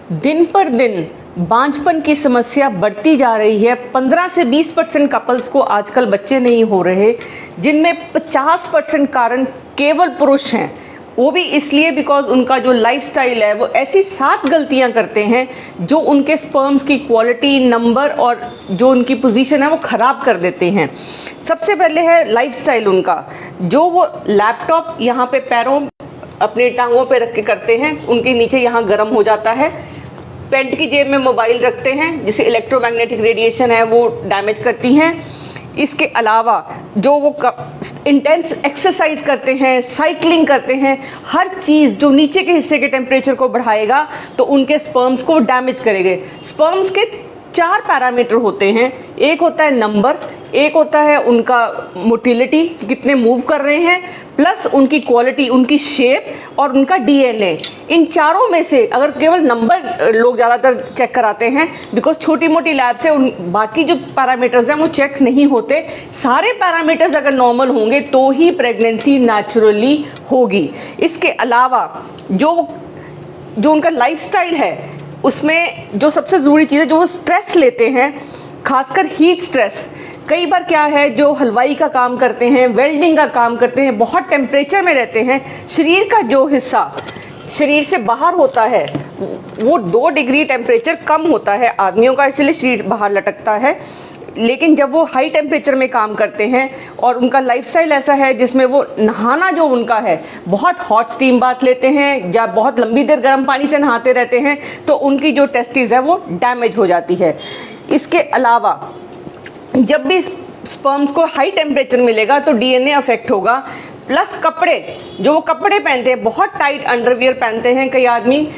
दिन पर दिन बांझपन की समस्या बढ़ती जा रही है। 15 से 20% कपल्स को आजकल बच्चे नहीं हो रहे, जिनमें 50% कारण केवल पुरुष हैं। वो भी इसलिए बिकॉज उनका जो लाइफस्टाइल है वो ऐसी 7 गलतियां करते हैं जो उनके स्पर्म्स की क्वालिटी, नंबर और जो उनकी पोजीशन है वो ख़राब कर देते हैं। सबसे पहले है लाइफस्टाइल उनका, जो वो लैपटॉप यहाँ पे पैरों अपनी टांगों पे रख के करते हैं, उनके नीचे यहाँ गर्म हो जाता है। पैंट की जेब में मोबाइल रखते हैं, जिसे इलेक्ट्रोमैग्नेटिक रेडिएशन है वो डैमेज करती हैं। इसके अलावा जो वो इंटेंस एक्सरसाइज करते हैं, साइकिलिंग करते हैं, हर चीज़ जो नीचे के हिस्से के टेम्परेचर को बढ़ाएगा तो उनके स्पर्म्स को डैमेज करेंगे। स्पर्म्स के 4 पैरामीटर होते हैं। एक होता है नंबर, एक होता है उनका मोटिलिटी, कितने मूव कर रहे हैं, प्लस उनकी क्वालिटी, उनकी शेप और उनका डीएनए। इन चारों में से अगर केवल नंबर लोग ज़्यादातर चेक कराते हैं, बिकॉज छोटी मोटी लैब से उन बाकी जो पैरामीटर्स हैं वो चेक नहीं होते। सारे पैरामीटर्स अगर नॉर्मल होंगे तो ही प्रेगनेंसी नेचुरली होगी। इसके अलावा जो उनका लाइफस्टाइल है उसमें जो सबसे ज़रूरी चीज़ है, जो वो स्ट्रेस लेते हैं, खासकर हीट स्ट्रेस। कई बार क्या है, जो हलवाई का काम करते हैं, वेल्डिंग का काम करते हैं, बहुत टेम्परेचर में रहते हैं, शरीर का जो हिस्सा शरीर से बाहर होता है वो 2 डिग्री टेम्परेचर कम होता है आदमियों का, इसलिए शरीर बाहर लटकता है। लेकिन जब वो हाई टेम्परेचर में काम करते हैं और उनका लाइफस्टाइल ऐसा है जिसमें वो नहाना जो उनका है, बहुत हॉट स्टीम बाथ लेते हैं या बहुत लंबी देर गर्म पानी से नहाते रहते हैं, तो उनकी जो टेस्टिस है वो डैमेज हो जाती है। इसके अलावा जब भी स्पर्म्स को हाई टेम्परेचर मिलेगा तो डीएनए अफेक्ट होगा, प्लस कपड़े, जो वो कपड़े पहनते हैं, बहुत टाइट अंडरवियर पहनते हैं, कई आदमी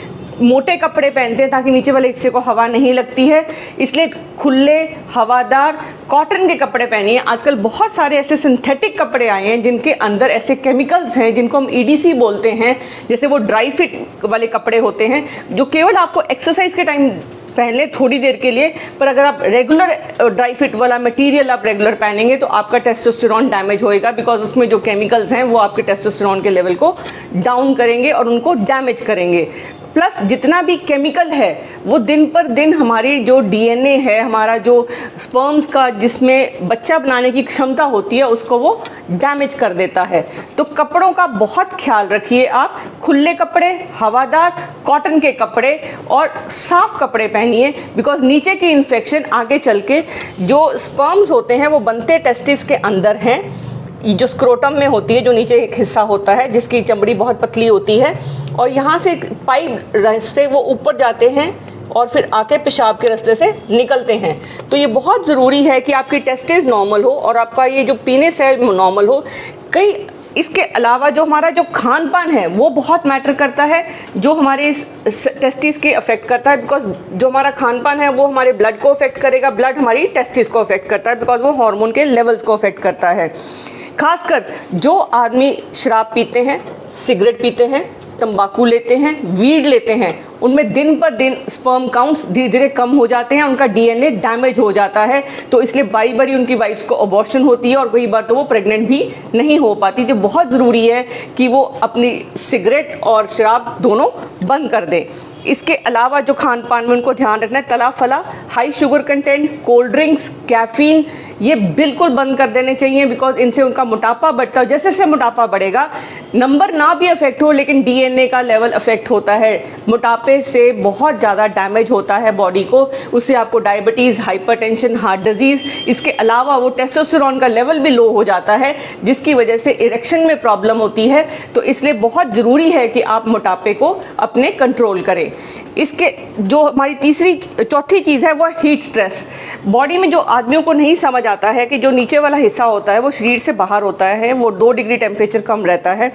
मोटे कपड़े पहनते हैं ताकि नीचे वाले हिस्से को हवा नहीं लगती है, इसलिए खुले हवादार कॉटन के कपड़े पहनिए। आजकल बहुत सारे ऐसे सिंथेटिक कपड़े आए हैं जिनके अंदर ऐसे केमिकल्स हैं जिनको हम ईडीसी बोलते हैं, जैसे वो ड्राई फिट वाले कपड़े होते हैं जो केवल आपको एक्सरसाइज के टाइम पहले थोड़ी देर के लिए, पर अगर आप रेगुलर ड्राई फिट वाला मटेरियल आप रेगुलर पहनेंगे तो आपका टेस्टोस्टेरोन डैमेज होएगा, बिकॉज उसमें जो केमिकल्स हैं वो आपके टेस्टोस्टेरोन के लेवल को डाउन करेंगे और उनको डैमेज करेंगे। प्लस जितना भी केमिकल है वो दिन पर दिन हमारी जो डीएनए है, हमारा जो स्पर्म्स का जिसमें बच्चा बनाने की क्षमता होती है, उसको वो डैमेज कर देता है। तो कपड़ों का बहुत ख्याल रखिए आप, खुले कपड़े, हवादार कॉटन के कपड़े और साफ कपड़े पहनिए, बिकॉज नीचे की इन्फेक्शन आगे चल के जो स्पर्म्स होते हैं वो बनते टेस्टिस के अंदर हैं, जो स्क्रोटम में होती है, जो नीचे एक हिस्सा होता है जिसकी चमड़ी बहुत पतली होती है, और यहाँ से पाइप रास्ते वो ऊपर जाते हैं और फिर आके पेशाब के रास्ते से निकलते हैं। तो ये बहुत ज़रूरी है कि आपकी टेस्टिस नॉर्मल हो और आपका ये जो पीनिस है नॉर्मल हो। इसके अलावा जो हमारा जो खान पान है वो बहुत मैटर करता है, जो हमारे टेस्टिस के अफेक्ट करता है, बिकॉज जो हमारा खान पान है वो हमारे ब्लड को अफेक्ट करेगा, ब्लड हमारी टेस्टिस को अफेक्ट करता है, बिकॉज वो हार्मोन के लेवल्स को अफेक्ट करता है। खासकर जो आदमी शराब पीते हैं, सिगरेट पीते हैं, तंबाकू लेते हैं, वीड लेते हैं, उनमें दिन पर दिन स्पर्म काउंट्स धीरे धीरे कम हो जाते हैं, उनका डीएनए डैमेज हो जाता है। तो इसलिए बारी बारी उनकी वाइफ्स को अबॉर्शन होती है और कई बार तो वो प्रेग्नेंट भी नहीं हो पाती। तो बहुत ज़रूरी है कि वो अपनी सिगरेट और शराब दोनों बंद कर दें। इसके अलावा जो खान पान में उनको ध्यान रखना है, तला फला, high sugar content, cold drinks, caffeine, ये बिल्कुल बंद कर देने चाहिए, बिकॉज इनसे उनका मोटापा बढ़ता है। जैसे जैसे मोटापा बढ़ेगा, नंबर ना भी अफेक्ट हो लेकिन डीएनए का लेवल अफेक्ट होता है। मोटापे से बहुत ज़्यादा डैमेज होता है बॉडी को, उससे आपको डायबिटीज़, हाइपरटेंशन, हार्ट डिजीज़, इसके अलावा वो टेस्टोस्टेरोन का लेवल भी लो हो जाता है, जिसकी वजह से इरेक्शन में प्रॉब्लम होती है। तो इसलिए बहुत ज़रूरी है कि आप मोटापे को अपने कंट्रोल करें। इसके जो हमारी चौथी चीज़ है वो हीट स्ट्रेस। बॉडी में जो आदमियों को नहीं समझ आता है कि जो नीचे वाला हिस्सा होता है वो शरीर से बाहर होता है, वो 2 डिग्री टेम्परेचर कम रहता है,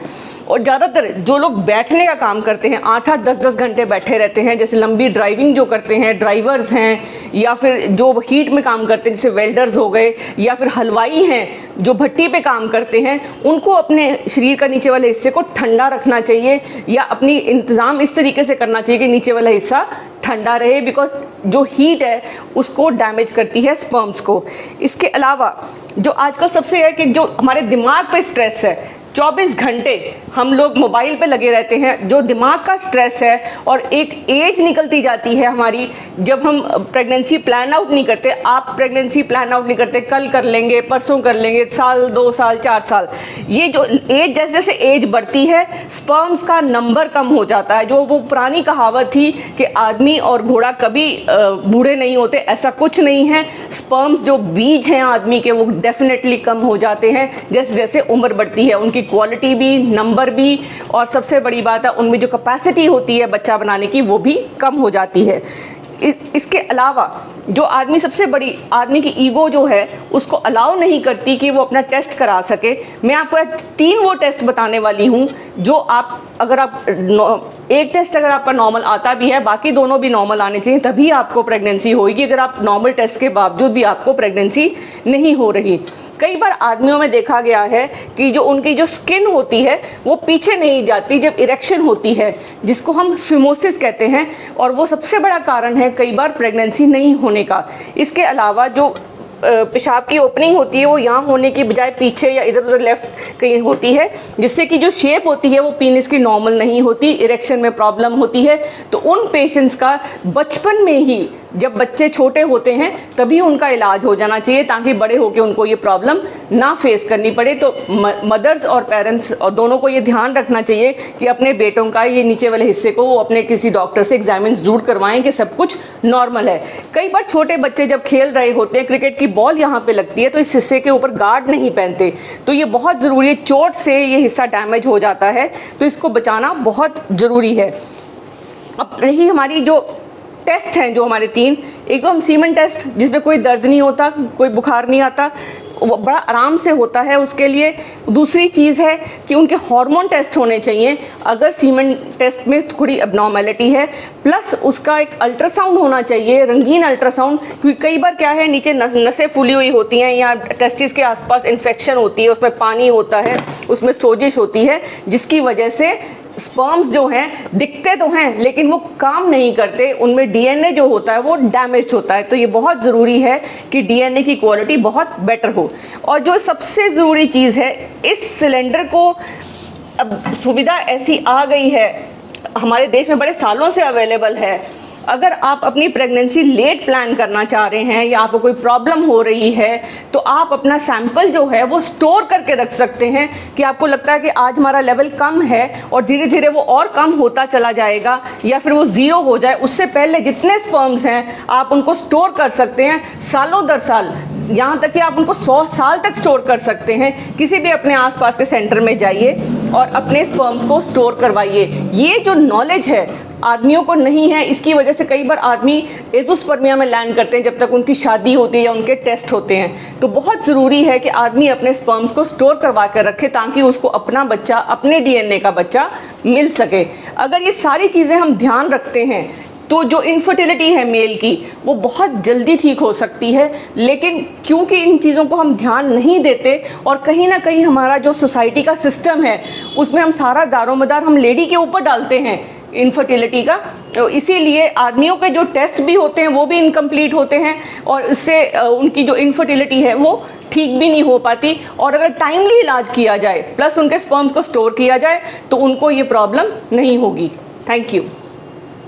और ज़्यादातर जो लोग बैठने का काम करते हैं, 8-8, 10-10 घंटे बैठे रहते हैं, जैसे लंबी ड्राइविंग जो करते हैं, ड्राइवर्स हैं, या फिर जो हीट में काम करते हैं जैसे वेल्डर्स हो गए, या फिर हलवाई हैं जो भट्टी पे काम करते हैं, उनको अपने शरीर का नीचे वाले हिस्से को ठंडा रखना चाहिए, या अपनी इंतज़ाम इस तरीके से करना चाहिए कि नीचे वाला हिस्सा ठंडा रहे, बिकॉज जो हीट है उसको डैमेज करती है स्पर्म्स को। इसके अलावा जो आजकल सबसे है कि जो हमारे दिमाग पे स्ट्रेस है, 24 घंटे हम लोग मोबाइल पे लगे रहते हैं, जो दिमाग का स्ट्रेस है, और एक एज निकलती जाती है हमारी जब हम प्रेगनेंसी प्लान आउट नहीं करते। आप प्रेगनेंसी प्लान आउट नहीं करते, कल कर लेंगे, परसों कर लेंगे, साल, 2 साल, 4 साल, ये जो एज, जैसे जैसे एज बढ़ती है स्पर्म्स का नंबर कम हो जाता है। जो वो पुरानी कहावत थी कि आदमी और घोड़ा कभी बूढ़े नहीं होते, ऐसा कुछ नहीं है। स्पर्म्स जो बीज हैं आदमी के, वो डेफिनेटली कम हो जाते हैं जैसे जैसे उम्र बढ़ती है। उनकी क्वालिटी भी, नंबर भी, और सबसे बड़ी बात है उनमें जो कैपेसिटी होती है बच्चा बनाने की, वो भी कम हो जाती है। इसके अलावा जो आदमी, सबसे बड़ी आदमी की ईगो जो है उसको अलाउ नहीं करती कि वो अपना टेस्ट करा सके। मैं आपको 3 वो टेस्ट बताने वाली हूँ जो आप, अगर आप एक टेस्ट अगर आपका नॉर्मल आता भी है, बाकी दोनों भी नॉर्मल आने चाहिए, तभी आपको प्रेगनेंसी होगी। अगर आप नॉर्मल टेस्ट के बावजूद भी आपको प्रेगनेंसी नहीं हो रही, कई बार आदमियों में देखा गया है कि जो उनकी जो स्किन होती है वो पीछे नहीं जाती जब इरेक्शन होती है, जिसको हम फिमोसिस कहते हैं, और वो सबसे बड़ा कारण है कई बार प्रेगनेंसी नहीं होने का। इसके अलावा जो पेशाब की ओपनिंग होती है वो यहाँ होने की बजाय पीछे या इधर उधर लेफ्ट कहीं होती है, जिससे कि जो शेप होती है वो पीनिस की नॉर्मल नहीं होती, इरेक्शन में प्रॉब्लम होती है। तो उन पेशेंट्स का बचपन में ही, जब बच्चे छोटे होते हैं तभी उनका इलाज हो जाना चाहिए, ताकि बड़े होकर उनको ये प्रॉब्लम ना फेस करनी पड़े। तो मदर्स और पेरेंट्स और दोनों को ये ध्यान रखना चाहिए कि अपने बेटों का ये नीचे वाले हिस्से को वो अपने किसी डॉक्टर से एग्जामिन जरूर करवाएं कि सब कुछ नॉर्मल है। कई बार छोटे बच्चे जब खेल रहे होते हैं, क्रिकेट की बॉल यहाँ पे लगती है तो इस हिस्से के ऊपर गार्ड नहीं पहनते, तो ये बहुत ज़रूरी है, चोट से ये हिस्सा डैमेज हो जाता है, तो इसको बचाना बहुत ज़रूरी है। अब रही हमारी जो टेस्ट हैं जो हमारे 3, एक तो हम सीमेन टेस्ट, जिसमें कोई दर्द नहीं होता, कोई बुखार नहीं आता, वो बड़ा आराम से होता है उसके लिए। दूसरी चीज़ है कि उनके हार्मोन टेस्ट होने चाहिए अगर सीमेन टेस्ट में थोड़ी एबनॉर्मेलिटी है, प्लस उसका एक अल्ट्रासाउंड होना चाहिए, रंगीन अल्ट्रासाउंड, क्योंकि कई बार क्या है नीचे नसें फूली हुई होती हैं या टेस्टिस के आसपास इन्फेक्शन होती है, उसमें पानी होता है, उसमें सोजिश होती है, जिसकी वजह से स्पर्म्स जो हैं दिखते तो हैं लेकिन वो काम नहीं करते, उनमें डीएनए जो होता है वो डैमेज होता है। तो ये बहुत ज़रूरी है कि डीएनए की क्वालिटी बहुत बेटर हो। और जो सबसे ज़रूरी चीज़ है, इस सिलेंडर को अब सुविधा ऐसी आ गई है, हमारे देश में बड़े सालों से अवेलेबल है। अगर आप अपनी प्रेगनेंसी लेट प्लान करना चाह रहे हैं या आपको कोई प्रॉब्लम हो रही है, तो आप अपना सैंपल जो है वो स्टोर करके रख सकते हैं कि आपको लगता है कि आज हमारा लेवल कम है और धीरे धीरे वो और कम होता चला जाएगा या फिर वो ज़ीरो हो जाए, उससे पहले जितने स्पर्म्स हैं आप उनको स्टोर कर सकते हैं सालों दर साल, यहाँ तक कि आप उनको 100 साल तक स्टोर कर सकते हैं। किसी भी अपने आसपास के सेंटर में जाइए और अपने स्पर्म्स को स्टोर करवाइए। ये जो नॉलेज है आदमियों को नहीं है, इसकी वजह से कई बार आदमी एज़ोस्पर्मिया में लैंड करते हैं जब तक उनकी शादी होती है या उनके टेस्ट होते हैं। तो बहुत ज़रूरी है कि आदमी अपने स्पर्म्स को स्टोर करवा कर रखे ताकि उसको अपना बच्चा, अपने डीएनए का बच्चा मिल सके। अगर ये सारी चीज़ें हम ध्यान रखते हैं तो जो इनफर्टिलिटी है मेल की वो बहुत जल्दी ठीक हो सकती है। लेकिन क्योंकि इन चीज़ों को हम ध्यान नहीं देते और कहीं ना कहीं हमारा जो सोसाइटी का सिस्टम है उसमें हम सारा दारोमदार हम लेडी के ऊपर डालते हैं इनफर्टिलिटी का, तो इसीलिए आदमियों के जो टेस्ट भी होते हैं वो भी इनकम्प्लीट होते हैं और इससे उनकी जो इनफर्टिलिटी है वो ठीक भी नहीं हो पाती। और अगर टाइमली इलाज किया जाए प्लस उनके स्पर्म्स को स्टोर किया जाए तो उनको ये प्रॉब्लम नहीं होगी। Thank you.